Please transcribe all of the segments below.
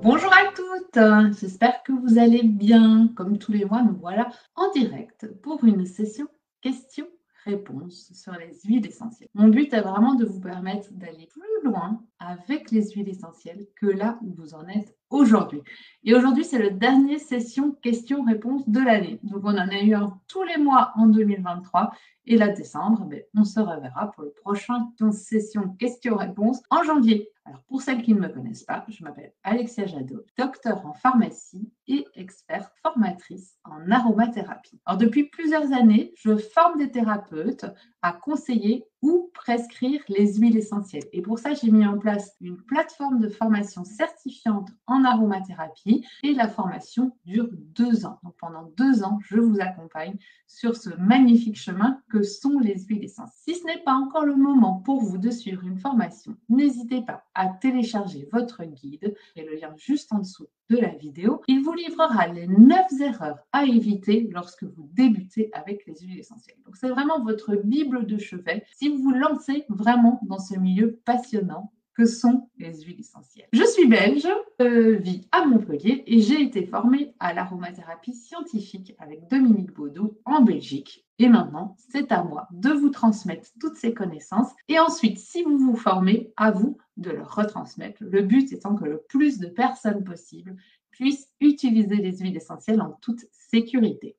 Bonjour à toutes, j'espère que vous allez bien. Comme tous les mois, nous voilà en direct pour une session questions-réponses sur les huiles essentielles. Mon but est vraiment de vous permettre d'aller plus loin avec les huiles essentielles que là où vous en êtes aujourd'hui. Et aujourd'hui, c'est la dernière session questions-réponses de l'année. Donc, on en a eu un tous les mois en 2023. Et là, décembre, on se reverra pour le prochain session questions-réponses en janvier. Alors, pour celles qui ne me connaissent pas, je m'appelle Alexia Jadot, docteure en pharmacie et experte formatrice en aromathérapie. Alors, depuis plusieurs années, je forme des thérapeutes à conseiller ou prescrire les huiles essentielles. Et pour ça, j'ai mis en place une plateforme de formation certifiante en aromathérapie et la formation dure 2 ans. Donc, pendant 2 ans, je vous accompagne sur ce magnifique chemin que sont les huiles essentielles. Si ce n'est pas encore le moment pour vous de suivre une formation, n'hésitez pas à télécharger votre guide et le lien juste en dessous de la vidéo. Il vous livrera les 9 erreurs à éviter lorsque vous débutez avec les huiles essentielles. Donc c'est vraiment votre bible de chevet si vous vous lancez vraiment dans ce milieu passionnant que sont les huiles essentielles. Je suis belge, vis à Montpellier et j'ai été formée à l'aromathérapie scientifique avec Dominique Baudou en Belgique. Et maintenant, c'est à moi de vous transmettre toutes ces connaissances et ensuite, si vous vous formez, à vous de leur retransmettre. Le but étant que le plus de personnes possible puissent utiliser les huiles essentielles en toute sécurité.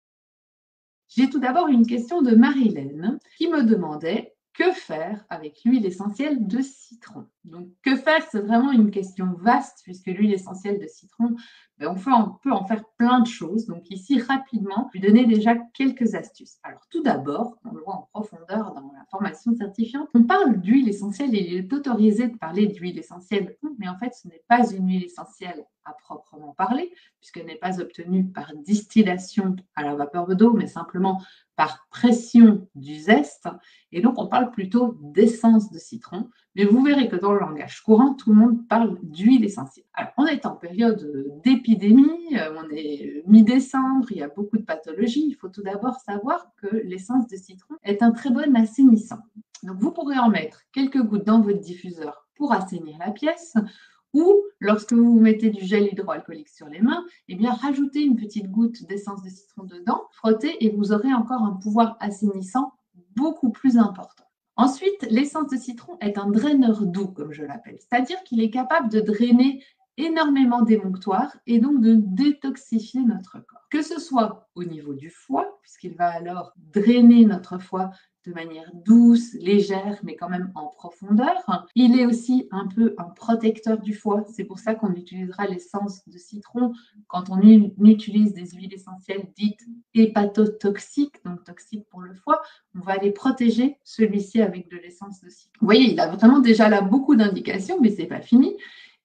J'ai tout d'abord une question de Marilène qui me demandait que faire avec l'huile essentielle de citron. Donc, que faire, c'est vraiment une question vaste puisque l'huile essentielle de citron, on peut en faire plein de choses. Donc ici, rapidement, je vais donner déjà quelques astuces. Alors tout d'abord, on le voit en profondeur dans la formation certifiante, on parle d'huile essentielle et il est autorisé de parler d'huile essentielle, mais en fait, ce n'est pas une huile essentielle à proprement parler, puisqu'elle n'est pas obtenue par distillation à la vapeur d'eau, mais simplement par pression du zeste. Et donc, on parle plutôt d'essence de citron. Mais vous verrez que dans le langage courant, tout le monde parle d'huile essentielle. Alors, on est en période d'épidémie, on est mi-décembre, il y a beaucoup de pathologies. Il faut tout d'abord savoir que l'essence de citron est un très bon assainissant. Donc, vous pourrez en mettre quelques gouttes dans votre diffuseur pour assainir la pièce, ou lorsque vous mettez du gel hydroalcoolique sur les mains, rajoutez une petite goutte d'essence de citron dedans, frottez et vous aurez encore un pouvoir assainissant beaucoup plus important. Ensuite, l'essence de citron est un draineur doux, comme je l'appelle, c'est-à-dire qu'il est capable de drainer énormément d'émonctoires et donc de détoxifier notre corps. Que ce soit au niveau du foie, puisqu'il va alors drainer notre foie de manière douce, légère, mais quand même en profondeur. Il est aussi un peu un protecteur du foie. C'est pour ça qu'on utilisera l'essence de citron quand on utilise des huiles essentielles dites hépatotoxiques, donc toxiques pour le foie. On va aller protéger celui-ci avec de l'essence de citron. Vous voyez, il a vraiment déjà là beaucoup d'indications, mais ce n'est pas fini.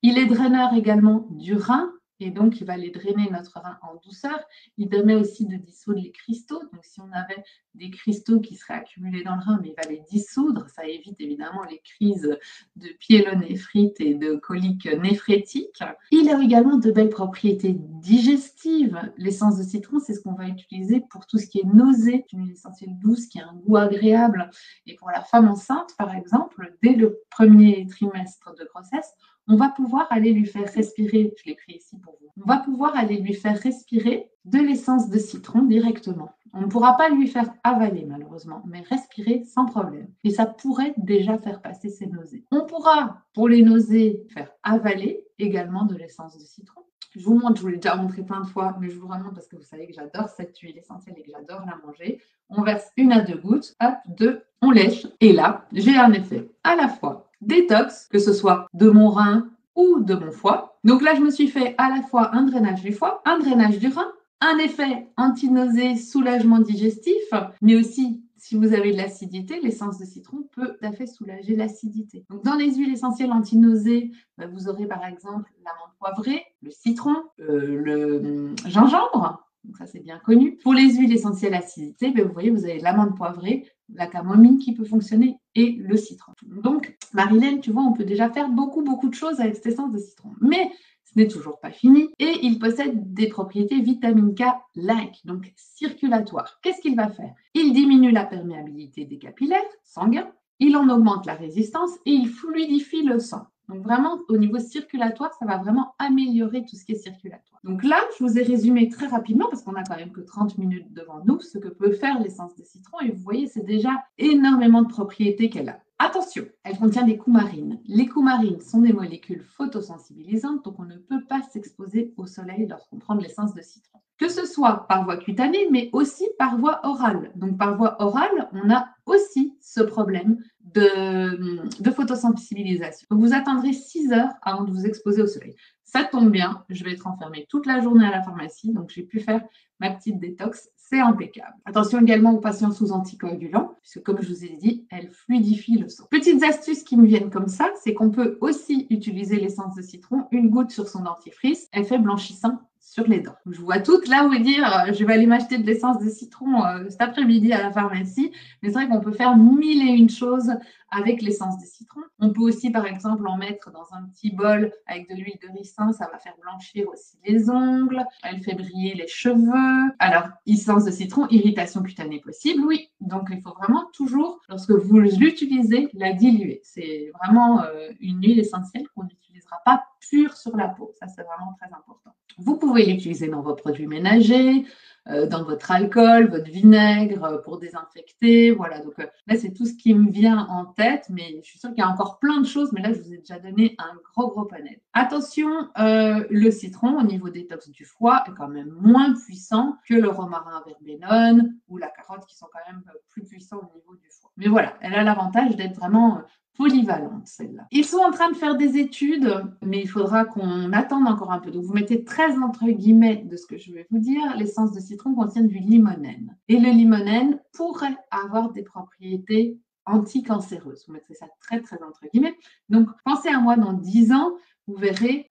Il est draineur également du rein, et donc il va aller drainer notre rein en douceur. Il permet aussi de dissoudre les cristaux. Donc si on avait des cristaux qui seraient accumulés dans le rein, mais il va les dissoudre. Ça évite évidemment les crises de pyélonéphrite et de coliques néphrétiques. Il a également de belles propriétés digestives. L'essence de citron, c'est ce qu'on va utiliser pour tout ce qui est nausée. C'est une huile essentielle douce qui a un goût agréable. Et pour la femme enceinte, par exemple, dès le premier trimestre de grossesse, on va pouvoir aller lui faire respirer, je l'ai pris ici pour vous, on va pouvoir aller lui faire respirer de l'essence de citron directement. On ne pourra pas lui faire avaler malheureusement, mais respirer sans problème. Et ça pourrait déjà faire passer ses nausées. On pourra, pour les nausées, faire avaler également de l'essence de citron. Je vous montre, je vous l'ai déjà montré plein de fois, mais je vous remontre parce que vous savez que j'adore cette huile essentielle et que j'adore la manger. On verse 1 à 2 gouttes, hop, 2, on lèche. Et là, j'ai un effet à la fois détox, que ce soit de mon rein ou de mon foie. Donc là, je me suis fait à la fois un drainage du foie, un drainage du rein, un effet anti-nausée, soulagement digestif, mais aussi, si vous avez de l'acidité, l'essence de citron peut tout à fait soulager l'acidité. Donc dans les huiles essentielles anti-nausée, vous aurez par exemple l'amande poivrée, le citron, le gingembre. Donc ça, c'est bien connu. Pour les huiles essentielles acidité, vous voyez, vous avez l'amande poivrée, la camomille qui peut fonctionner et le citron. Donc, Marilène, tu vois, on peut déjà faire beaucoup de choses avec cette essence de citron. Mais ce n'est toujours pas fini et il possède des propriétés vitamine K-like, donc circulatoires. Qu'est-ce qu'il va faire? Il diminue la perméabilité des capillaires sanguins, il en augmente la résistance et il fluidifie le sang. Donc vraiment, au niveau circulatoire, ça va vraiment améliorer tout ce qui est circulatoire. Donc là, je vous ai résumé très rapidement, parce qu'on a quand même que 30 minutes devant nous, ce que peut faire l'essence de citron. Et vous voyez, c'est déjà énormément de propriétés qu'elle a. Attention, elle contient des coumarines. Les coumarines sont des molécules photosensibilisantes, donc on ne peut pas s'exposer au soleil lorsqu'on prend de l'essence de citron. Que ce soit par voie cutanée, mais aussi par voie orale. Donc par voie orale, on a aussi ce problème de photosensibilisation. Donc vous attendrez 6 heures avant de vous exposer au soleil. Ça tombe bien, je vais être enfermée toute la journée à la pharmacie, donc j'ai pu faire ma petite détox, c'est impeccable. Attention également aux patients sous anticoagulants, puisque comme je vous ai dit, elle fluidifie le sang. Petites astuces qui me viennent comme ça, c'est qu'on peut aussi utiliser l'essence de citron, une goutte sur son dentifrice, effet blanchissant sur les dents. Je vois toutes là vous dire, je vais aller m'acheter de l'essence de citron cet après-midi à la pharmacie, mais c'est vrai qu'on peut faire 1001 choses avec l'essence de citron. On peut aussi, par exemple, en mettre dans un petit bol avec de l'huile de ricin, ça va faire blanchir aussi les ongles, elle fait briller les cheveux. Alors, essence de citron, irritation cutanée possible, oui. Donc, il faut vraiment toujours, lorsque vous l'utilisez, la diluer. C'est vraiment une huile essentielle qu'on n'utilisera pas pure sur la peau. Ça, c'est vraiment très important. Vous pouvez l'utiliser dans vos produits ménagers, dans votre alcool, votre vinaigre pour désinfecter. Voilà, donc là, c'est tout ce qui me vient en tête, mais je suis sûre qu'il y a encore plein de choses, mais là, je vous ai déjà donné un gros panel. Attention, le citron, au niveau détox du foie, est quand même moins puissant que le romarin verbenone ou la carotte, qui sont quand même plus puissants au niveau du foie. Mais voilà, elle a l'avantage d'être vraiment polyvalente, celle-là. Ils sont en train de faire des études, mais il faudra qu'on attende encore un peu. Donc, vous mettez très entre guillemets de ce que je vais vous dire. L'essence de citron contient du limonène. Et le limonène pourrait avoir des propriétés anticancéreuses. Vous mettrez ça très entre guillemets. Donc, pensez à moi dans 10 ans, vous verrez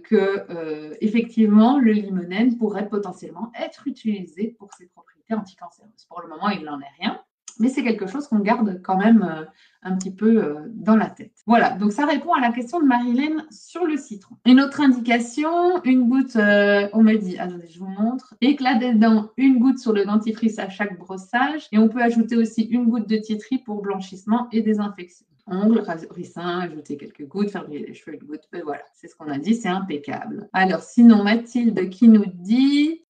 que effectivement, le limonène pourrait potentiellement être utilisé pour ses propriétés anticancéreuses. Pour le moment, il n'en est rien. Mais c'est quelque chose qu'on garde quand même un petit peu dans la tête. Voilà, donc ça répond à la question de Marilène sur le citron. Une autre indication, une goutte, on me dit, attendez, je vous montre, éclat des dents, une goutte sur le dentifrice à chaque brossage. Et on peut ajouter aussi une goutte de titri pour blanchissement et désinfection. Ongles, ricin, ajouter quelques gouttes, faire briller les cheveux, une goutte, voilà, c'est ce qu'on a dit, c'est impeccable. Alors, sinon, Mathilde qui nous dit,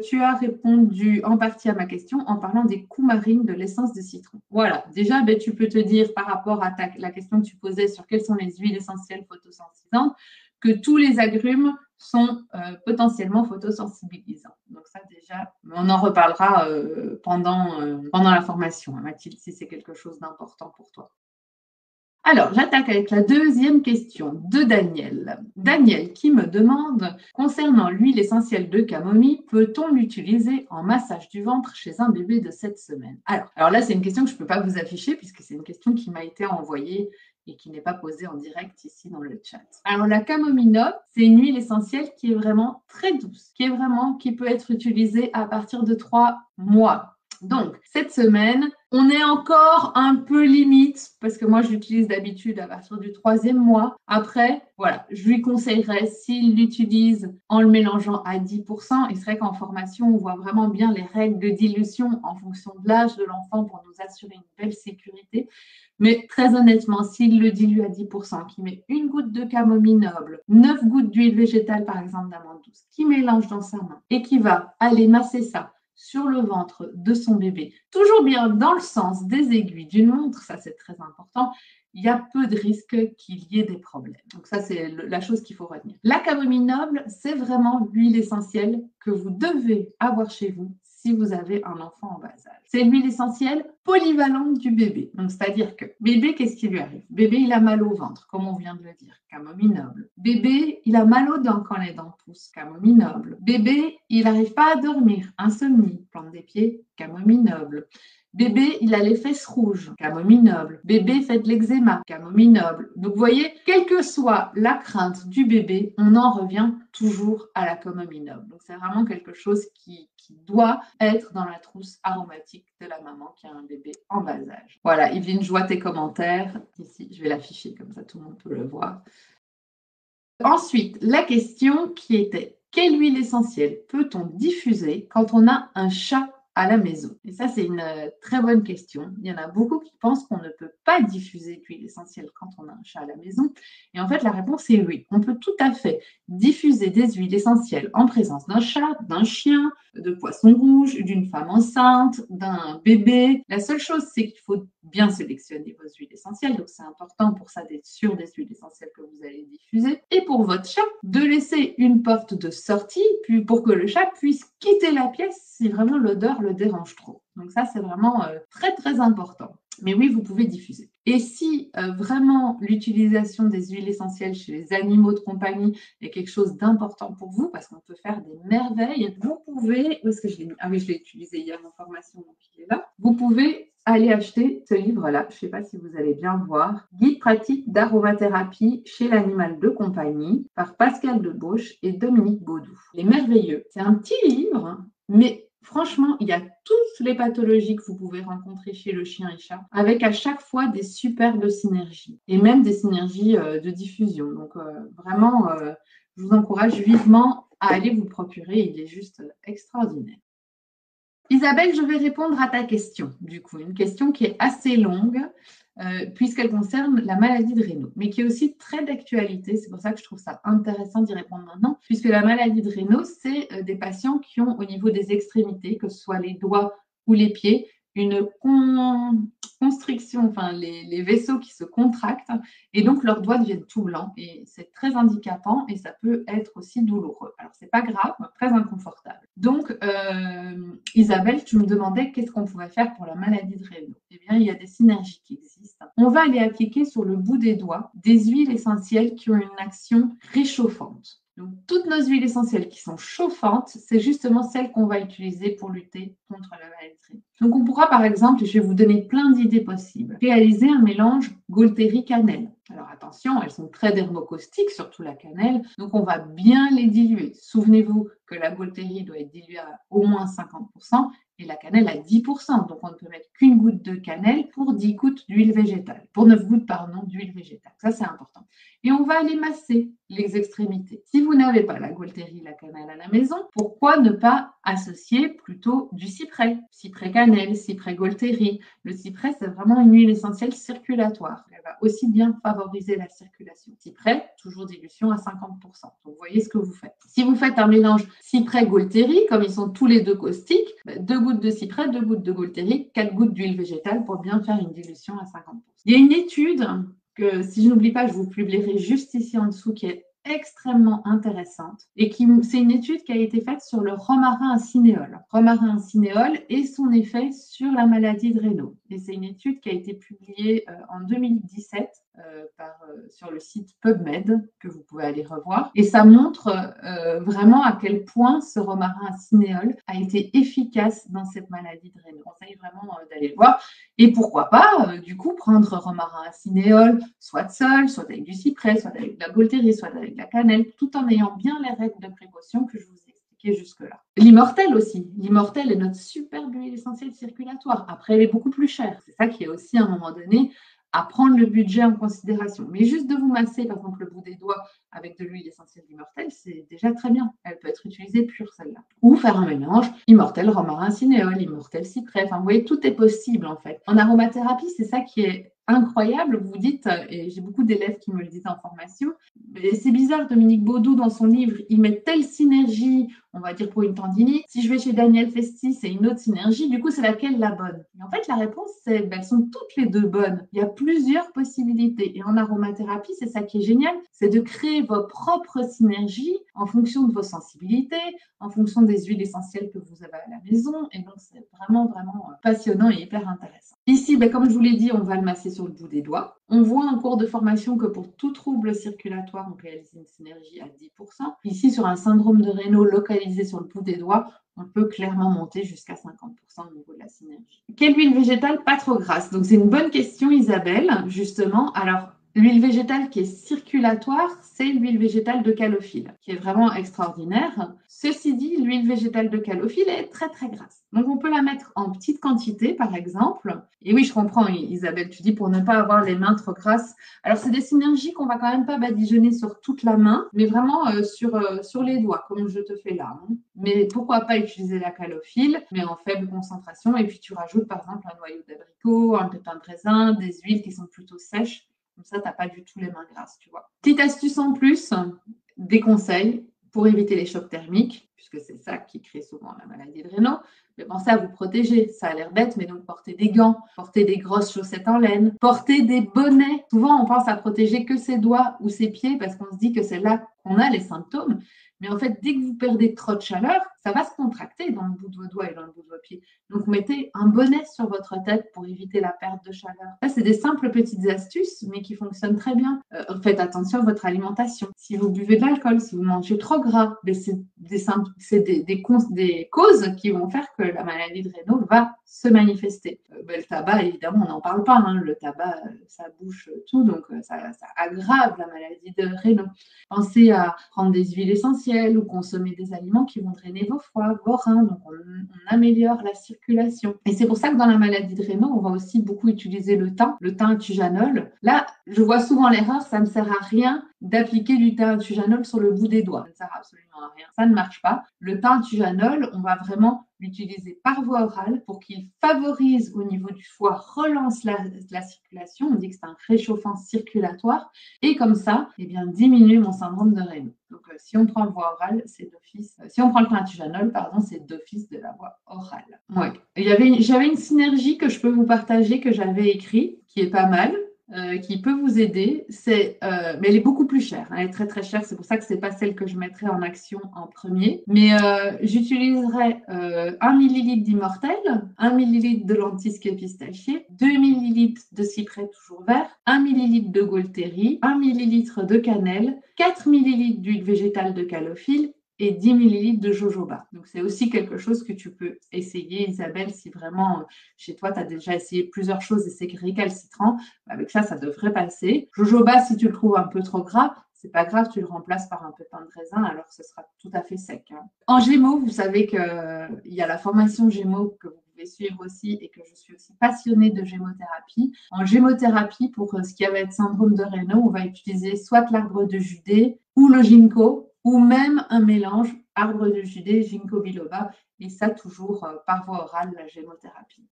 tu as répondu en partie à ma question en parlant des coumarines de l'essence de citron. Voilà, déjà, tu peux te dire par rapport à la question que tu posais sur quelles sont les huiles essentielles photosensibilisantes, que tous les agrumes sont potentiellement photosensibilisants. Donc ça déjà, on en reparlera pendant la formation, hein, Mathilde, si c'est quelque chose d'important pour toi. Alors, j'attaque avec la deuxième question de Daniel. Daniel qui me demande, concernant l'huile essentielle de camomille, peut-on l'utiliser en massage du ventre chez un bébé de 7 semaines? Alors là, c'est une question que je ne peux pas vous afficher puisque c'est une question qui m'a été envoyée et qui n'est pas posée en direct ici dans le chat. Alors, la camomille noble, c'est une huile essentielle qui est vraiment très douce, qui peut être utilisée à partir de 3 mois. Donc, cette semaine, on est encore un peu limite parce que moi, je l'utilise d'habitude à partir du 3e mois. Après, voilà, je lui conseillerais s'il l'utilise en le mélangeant à 10%. Et c'est vrai qu'en formation, on voit vraiment bien les règles de dilution en fonction de l'âge de l'enfant pour nous assurer une belle sécurité. Mais très honnêtement, s'il le dilue à 10%, qu'il met une goutte de camomille noble, 9 gouttes d'huile végétale, par exemple d'amande douce, qui mélange dans sa main et qui va aller masser ça sur le ventre de son bébé, toujours bien dans le sens des aiguilles d'une montre, ça c'est très important, il y a peu de risques qu'il y ait des problèmes. Donc ça, c'est la chose qu'il faut retenir. La camomille noble, c'est vraiment l'huile essentielle que vous devez avoir chez vous si vous avez un enfant en bas âge. C'est l'huile essentielle polyvalente du bébé. Donc, c'est-à-dire que bébé, qu'est-ce qui lui arrive? Bébé, il a mal au ventre, comme on vient de le dire, camomille noble. Bébé, il a mal aux dents quand les dents poussent, camomille noble. Bébé, il n'arrive pas à dormir, insomnie, plante des pieds, camomille noble. Bébé, il a les fesses rouges, camomille noble. Bébé fait de l'eczéma, camomille noble. Donc, vous voyez, quelle que soit la crainte du bébé, on en revient toujours à la camomille noble. Donc, c'est vraiment quelque chose qui doit être dans la trousse aromatique de la maman qui a un bébé en bas âge. Voilà, Yveline, je vois tes commentaires. Ici, je vais l'afficher, comme ça tout le monde peut le voir. Ensuite, la question qui était, quelle huile essentielle peut-on diffuser quand on a un chat à la maison? Et ça, c'est une très bonne question. Il y en a beaucoup qui pensent qu'on ne peut pas diffuser d'huile essentielle quand on a un chat à la maison. Et en fait, la réponse est oui. On peut tout à fait diffuser des huiles essentielles en présence d'un chat, d'un chien, de poisson rouge, d'une femme enceinte, d'un bébé. La seule chose, c'est qu'il faut bien sélectionner vos huiles essentielles. Donc, c'est important pour ça d'être sûr des huiles essentielles que vous allez diffuser. Et pour votre chat, de laisser une porte de sortie puis pour que le chat puisse quitter la pièce si vraiment l'odeur le dérange trop. Donc ça, c'est vraiment très, très important. Mais oui, vous pouvez diffuser. Et si vraiment l'utilisation des huiles essentielles chez les animaux de compagnie est quelque chose d'important pour vous, parce qu'on peut faire des merveilles, vous pouvez, où est-ce que je l'ai mis? Ah oui, je l'ai utilisé hier en formation, donc il est là. Vous pouvez aller acheter ce livre-là, je ne sais pas si vous allez bien voir, Guide pratique d'aromathérapie chez l'animal de compagnie par Pascal Debauche et Dominique Baudou. Il est merveilleux. C'est un petit livre, mais franchement, il y a toutes les pathologies que vous pouvez rencontrer chez le chien et chat, avec à chaque fois des superbes synergies, et même des synergies de diffusion. Donc vraiment, je vous encourage vivement à aller vous le procurer, il est juste extraordinaire. Isabelle, je vais répondre à ta question, du coup, une question qui est assez longue, puisqu'elle concerne la maladie de Raynaud, mais qui est aussi très d'actualité. C'est pour ça que je trouve ça intéressant d'y répondre maintenant, puisque la maladie de Raynaud, c'est des patients qui ont au niveau des extrémités, que ce soit les doigts ou les pieds, une constriction, enfin les vaisseaux qui se contractent, et donc leurs doigts deviennent tout blancs, et c'est très handicapant, et ça peut être aussi douloureux. Alors, c'est pas grave, très inconfortable. Donc, Isabelle, tu me demandais qu'est-ce qu'on pouvait faire pour la maladie de Raynaud. Eh bien, il y a des synergies qui existent. On va aller appliquer sur le bout des doigts des huiles essentielles qui ont une action réchauffante. Donc, toutes nos huiles essentielles qui sont chauffantes, c'est justement celles qu'on va utiliser pour lutter contre la maladie de Raynaud. Donc, on pourra, par exemple, je vais vous donner plein d'idées possibles, réaliser un mélange Gualtéri-cannelle. Alors attention, elles sont très dermocaustiques, surtout la cannelle, donc on va bien les diluer. Souvenez-vous que la Gualtéri doit être diluée à au moins 50% et la cannelle à 10%. Donc on ne peut mettre qu'une goutte de cannelle pour 10 gouttes d'huile végétale, pour 9 gouttes, pardon, d'huile végétale. Ça, c'est important. Et on va aller masser les extrémités. Si vous n'avez pas la Gualtéri, la cannelle à la maison, pourquoi ne pas associer plutôt du cyprès? Cyprès cannelle, cyprès Gualtéri. Le cyprès, c'est vraiment une huile essentielle circulatoire. Elle va aussi bien favoriser la circulation. Cyprès, toujours dilution à 50%. Donc, vous voyez ce que vous faites. Si vous faites un mélange cyprès-Gualtéri, comme ils sont tous les deux caustiques, 2 gouttes de cyprès, 2 gouttes de Gualtéri, 4 gouttes d'huile végétale pour bien faire une dilution à 50%. Il y a une étude que, si je n'oublie pas, je vous publierai juste ici en dessous, qui est extrêmement intéressante et c'est une étude qui a été faite sur le romarin cinéole. Romarin cinéole et son effet sur la maladie de Raynaud. Et c'est une étude qui a été publiée en 2017 sur le site PubMed, que vous pouvez aller revoir. Et ça montre vraiment à quel point ce romarin cinéole a été efficace dans cette maladie de Raynaud. Je conseille vraiment d'aller le voir. Et pourquoi pas, du coup, prendre romarin cinéole, soit seul, soit avec du cyprès, soit avec de la Gualtéri, soit avec de la cannelle, tout en ayant bien les règles de précaution que je vous ai expliquées jusque-là. L'immortel aussi. L'immortel est notre superbe huile essentielle circulatoire. Après, elle est beaucoup plus chère. C'est ça qui est aussi, à un moment donné, à prendre le budget en considération. Mais juste de vous masser, par exemple, le bout des doigts avec de l'huile essentielle d'immortel, c'est déjà très bien. Elle peut être utilisée pure, celle-là. Ou faire un mélange immortel, romarin, cinéole, immortel, cyprès. Enfin, vous voyez, tout est possible, en fait. En aromathérapie, c'est ça qui est incroyable. Vous dites, et j'ai beaucoup d'élèves qui me le disent en formation, c'est bizarre, Dominique Baudou, dans son livre, il met telle synergie, on va dire pour une tendinite. Si je vais chez Daniel Festi, c'est une autre synergie. Du coup, c'est laquelle la bonne? Et en fait, la réponse, c'est elles sont toutes les deux bonnes. Il y a plusieurs possibilités. Et en aromathérapie, c'est ça qui est génial, c'est de créer vos propres synergies en fonction de vos sensibilités, en fonction des huiles essentielles que vous avez à la maison. Et donc, c'est vraiment, vraiment passionnant et hyper intéressant. Ici, comme je vous l'ai dit, on va le masser sur le bout des doigts. On voit en cours de formation que pour tout trouble circulatoire, on réalise une synergie à 10%. Ici, sur un syndrome de Raynaud localisé sur le bout des doigts, on peut clairement monter jusqu'à 50% au niveau de la synergie. Quelle huile végétale pas trop grasse? Donc, c'est une bonne question, Isabelle, justement. Alors, L'huile végétale qui est circulatoire, c'est l'huile végétale de calophylle, qui est vraiment extraordinaire. Ceci dit, l'huile végétale de calophylle est très très grasse. Donc on peut la mettre en petite quantité, par exemple. Et oui, je comprends, Isabelle, tu dis pour ne pas avoir les mains trop grasses. Alors c'est des synergies qu'on va quand même pas badigeonner sur toute la main, mais vraiment sur les doigts, comme je te fais là. Hein. Mais pourquoi pas utiliser la calophylle, mais en faible concentration. Et puis tu rajoutes par exemple un noyau d'abricot, un pépin de raisin, des huiles qui sont plutôt sèches. Comme ça, tu n'as pas du tout les mains grasses, tu vois. Petite astuce en plus, des conseils pour éviter les chocs thermiques, puisque c'est ça qui crée souvent la maladie de Raynaud. Mais pensez à vous protéger. Ça a l'air bête, mais donc portez des gants, portez des grosses chaussettes en laine, portez des bonnets. Souvent, on pense à protéger que ses doigts ou ses pieds parce qu'on se dit que c'est là qu'on a les symptômes. Mais en fait, dès que vous perdez trop de chaleur, ça va se contracter dans le bout de vos doigts et dans le bout de vos pieds. Donc, mettez un bonnet sur votre tête pour éviter la perte de chaleur. Ça, c'est des simples petites astuces, mais qui fonctionnent très bien. Faites attention à votre alimentation. Si vous buvez de l'alcool, si vous mangez trop gras, c'est des causes qui vont faire que la maladie de Raynaud va se manifester. Le tabac, évidemment, on n'en parle pas. Hein. Le tabac, ça bouche tout, donc ça aggrave la maladie de Raynaud. Pensez à prendre des huiles essentielles ou consommer des aliments qui vont drainer vos foies, vos reins. Donc, on améliore la circulation. Et c'est pour ça que dans la maladie de Raynaud, on va aussi beaucoup utiliser le thym tujanol. Là, je vois souvent l'erreur, ça ne sert à rien d'appliquer du thym tujanol sur le bout des doigts. Ça ne sert absolument à rien. Ça ne marche pas. Le thym tujanol, on va vraiment l'utiliser par voie orale pour qu'il favorise au niveau du foie, relance la circulation. On dit que c'est un réchauffant circulatoire. Et comme ça, eh bien, diminue mon syndrome de Raynaud. Donc, si on prend voie orale, c'est d'office. Si on prend le thym pardon, c'est d'office de la voie orale. Ouais. J'avais une synergie que je peux vous partager, que j'avais écrit, qui est pas mal. Qui peut vous aider, mais elle est beaucoup plus chère. Elle est très très chère, c'est pour ça que c'est pas celle que je mettrai en action en premier. Mais j'utiliserai 1 millilitre d'Immortel, 1 millilitre de lentisque pistachier, 2 millilitres de cyprès toujours vert, 1 millilitre de Golteri, 1 millilitre de cannelle, 4 millilitres d'huile végétale de calophylle et 10 millilitres de jojoba. Donc, c'est aussi quelque chose que tu peux essayer, Isabelle, si vraiment chez toi, tu as déjà essayé plusieurs choses et c'est récalcitrant. Avec ça, ça devrait passer. Jojoba, si tu le trouves un peu trop gras, c'est pas grave, tu le remplaces par un pépin de raisin, alors ce sera tout à fait sec. Hein. En Gémeaux, vous savez qu'il y a la formation Gémeaux que vous pouvez suivre aussi et que je suis aussi passionnée de gémothérapie. En gémothérapie, pour ce qui va être syndrome de Raynaud, on va utiliser soit l'arbre de Judée ou le ginkgo, ou même un mélange arbre de Judée, ginkgo biloba, et ça toujours par voie orale, la gémothérapie.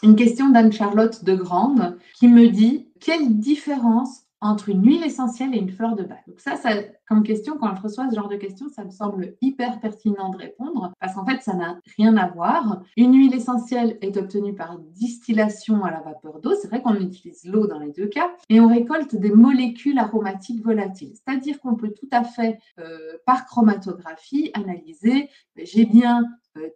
Une question d'Anne-Charlotte de Grande qui me dit « Quelle différence entre une huile essentielle et une fleur de bac ?» Donc ça, comme question, quand je reçois ce genre de questions, ça me semble hyper pertinent de répondre parce qu'en fait, ça n'a rien à voir. Une huile essentielle est obtenue par distillation à la vapeur d'eau. C'est vrai qu'on utilise l'eau dans les deux cas et on récolte des molécules aromatiques volatiles. C'est-à-dire qu'on peut tout à fait, par chromatographie, analyser « j'ai bien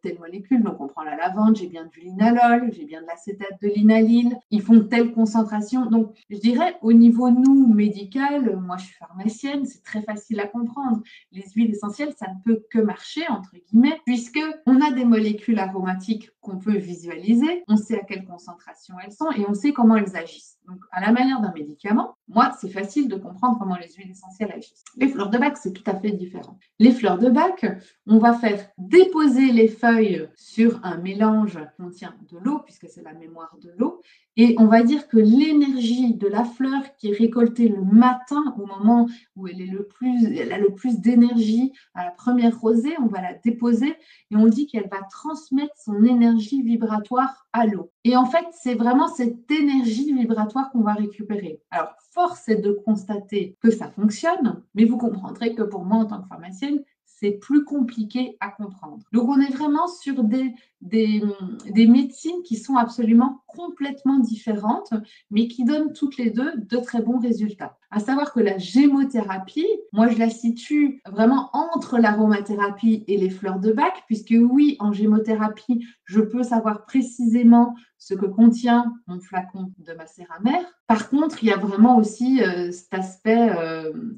telle molécule, donc on prend la lavande, j'ai bien du linalol, j'ai bien de l'acétate de linalyle, ils font telle concentration. Donc, je dirais, au niveau, nous, médical, moi je suis pharmacienne, c'est très facile à comprendre. Les huiles essentielles, ça ne peut que marcher, entre guillemets, puisqu'on a des molécules aromatiques qu'on peut visualiser, on sait à quelle concentration elles sont et on sait comment elles agissent. Donc, à la manière d'un médicament, moi, c'est facile de comprendre comment les huiles essentielles agissent. Les fleurs de bac, c'est tout à fait différent. Les fleurs de bac, on va faire déposer les feuilles sur un mélange qui contient de l'eau, puisque c'est la mémoire de l'eau, et on va dire que l'énergie de la fleur qui est récoltée le matin, au moment où elle a le plus d'énergie, à la première rosée, on va la déposer et on dit qu'elle va transmettre son énergie vibratoire à l'eau. Et en fait, c'est vraiment cette énergie vibratoire qu'on va récupérer. Alors, force est de constater que ça fonctionne, mais vous comprendrez que pour moi, en tant que pharmacienne, c'est plus compliqué à comprendre. Donc, on est vraiment sur des médecines qui sont absolument complètement différentes, mais qui donnent toutes les deux de très bons résultats. À savoir que la gémothérapie, moi, je la situe vraiment entre l'aromathérapie et les fleurs de bac, puisque oui, en gémothérapie, je peux savoir précisément ce que contient mon flacon de macéramère. Par contre, il y a vraiment aussi cet aspect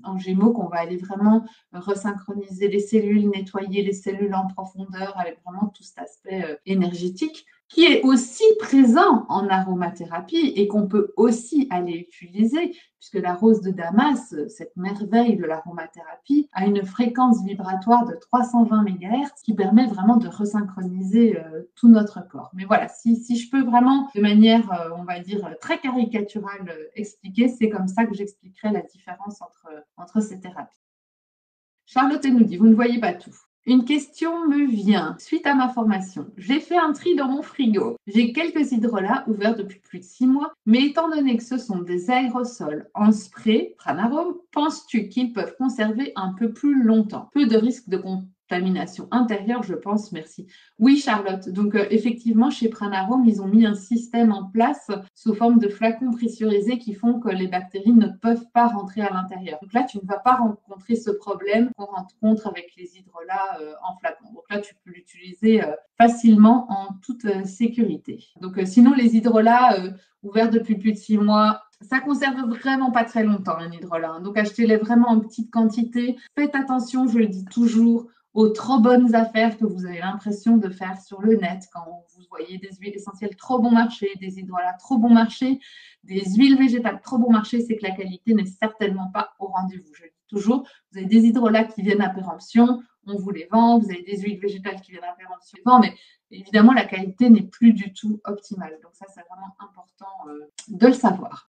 en gémeaux qu'on va aller vraiment resynchroniser les cellules, nettoyer les cellules en profondeur avec vraiment tout cet aspect énergétique. qui est aussi présent en aromathérapie et qu'on peut aussi aller utiliser, puisque la rose de Damas, cette merveille de l'aromathérapie, a une fréquence vibratoire de 320 MHz qui permet vraiment de resynchroniser tout notre corps. Mais voilà, si je peux vraiment, de manière, on va dire, très caricaturale, expliquer, c'est comme ça que j'expliquerai la différence entre ces thérapies. Charlotte nous dit, vous ne voyez pas tout. Une question me vient suite à ma formation. J'ai fait un tri dans mon frigo. J'ai quelques hydrolats ouverts depuis plus de 6 mois, mais étant donné que ce sont des aérosols en spray, Pranarome, penses-tu qu'ils peuvent conserver un peu plus longtemps? Peu de risque de contamination intérieure, je pense, merci. Oui, Charlotte. Donc, effectivement, chez Pranarome, ils ont mis un système en place sous forme de flacons pressurisés qui font que les bactéries ne peuvent pas rentrer à l'intérieur. Donc là, tu ne vas pas rencontrer ce problème qu'on rencontre avec les hydrolats en flacon. Donc là, tu peux l'utiliser facilement en toute sécurité. Donc, sinon, les hydrolats ouverts depuis plus de 6 mois, ça conserve vraiment pas très longtemps, un hydrolat. Donc, achetez-les vraiment en petite quantité. Faites attention, je le dis toujours, aux trop bonnes affaires que vous avez l'impression de faire sur le net quand vous voyez des huiles essentielles trop bon marché, des hydrolats trop bon marché, des huiles végétales trop bon marché, c'est que la qualité n'est certainement pas au rendez-vous. Je le dis toujours, vous avez des hydrolats qui viennent à péremption, on vous les vend, vous avez des huiles végétales qui viennent à péremption, mais évidemment, la qualité n'est plus du tout optimale. Donc ça, c'est vraiment important de le savoir.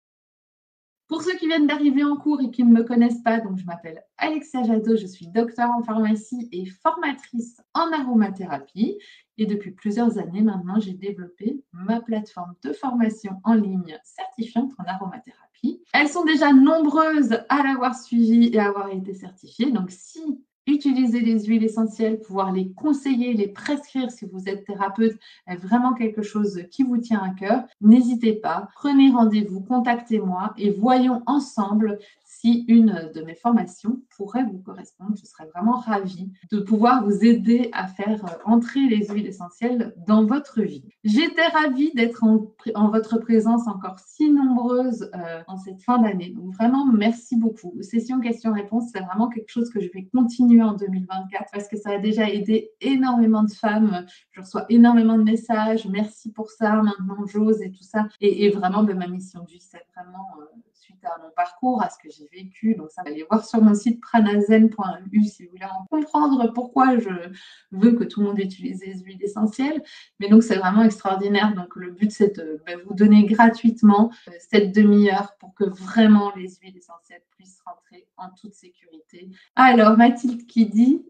Pour ceux qui viennent d'arriver en cours et qui ne me connaissent pas, donc je m'appelle Alexia Jadot, je suis docteure en pharmacie et formatrice en aromathérapie. Et depuis plusieurs années maintenant, j'ai développé ma plateforme de formation en ligne certifiante en aromathérapie. Elles sont déjà nombreuses à l'avoir suivie et à avoir été certifiées. Donc si utiliser les huiles essentielles, pouvoir les conseiller, les prescrire si vous êtes thérapeute est vraiment quelque chose qui vous tient à cœur, n'hésitez pas, prenez rendez-vous, contactez-moi et voyons ensemble si une de mes formations pourrait vous correspondre. Je serais vraiment ravie de pouvoir vous aider à faire entrer les huiles essentielles dans votre vie. J'étais ravie d'être en votre présence encore si nombreuse en cette fin d'année. Donc vraiment, merci beaucoup. Session questions-réponses, c'est vraiment quelque chose que je vais continuer en 2024 parce que ça a déjà aidé énormément de femmes. Je reçois énormément de messages. Merci pour ça. Maintenant, j'ose et tout ça. Et vraiment, ma mission de vie, c'est vraiment suite à mon parcours, à ce que j'ai vécu. Donc, ça, allez voir sur mon site pranazen.eu si vous voulez en comprendre pourquoi je veux que tout le monde utilise les huiles essentielles. Mais donc, c'est vraiment extraordinaire. Donc, le but, c'est de vous donner gratuitement cette demi-heure pour que vraiment les huiles essentielles puissent rentrer en toute sécurité. Alors, Mathilde qui dit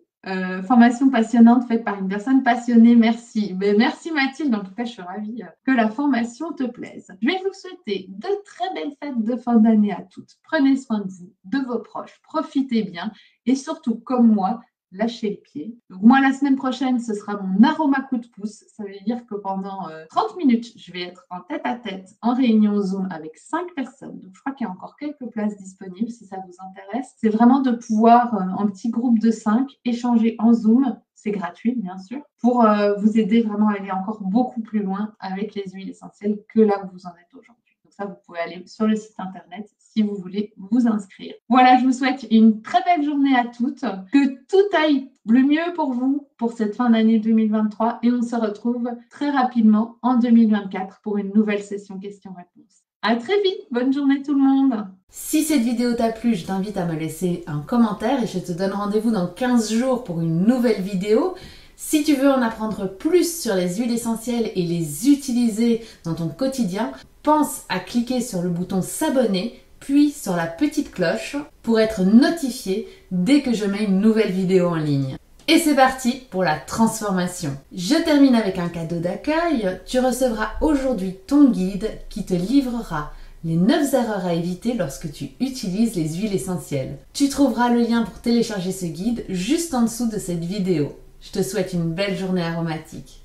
formation passionnante faite par une personne passionnée, merci. Merci Mathilde, en tout cas, je suis ravie que la formation te plaise. Je vais vous souhaiter de très belles fêtes de fin d'année à toutes. Prenez soin de vous, de vos proches, profitez bien et surtout, comme moi, lâchez les pieds. Donc moi, la semaine prochaine, ce sera mon aroma coup de pouce. Ça veut dire que pendant 30 minutes, je vais être en tête-à-tête, en réunion Zoom avec 5 personnes. Donc je crois qu'il y a encore quelques places disponibles si ça vous intéresse. C'est vraiment de pouvoir, en petit groupe de 5, échanger en Zoom. C'est gratuit, bien sûr, pour vous aider vraiment à aller encore beaucoup plus loin avec les huiles essentielles que là où vous en êtes aujourd'hui. Donc ça, vous pouvez aller sur le site internet si vous voulez vous inscrire. Voilà, je vous souhaite une très belle journée à toutes, que tout aille le mieux pour vous pour cette fin d'année 2023 et on se retrouve très rapidement en 2024 pour une nouvelle session questions-réponses. À très vite, bonne journée tout le monde. Si cette vidéo t'a plu, je t'invite à me laisser un commentaire et je te donne rendez-vous dans 15 jours pour une nouvelle vidéo. Si tu veux en apprendre plus sur les huiles essentielles et les utiliser dans ton quotidien, pense à cliquer sur le bouton s'abonner, puis sur la petite cloche pour être notifié dès que je mets une nouvelle vidéo en ligne. Et c'est parti pour la transformation. Je termine avec un cadeau d'accueil. Tu recevras aujourd'hui ton guide qui te livrera les 9 erreurs à éviter lorsque tu utilises les huiles essentielles. Tu trouveras le lien pour télécharger ce guide juste en dessous de cette vidéo. Je te souhaite une belle journée aromatique.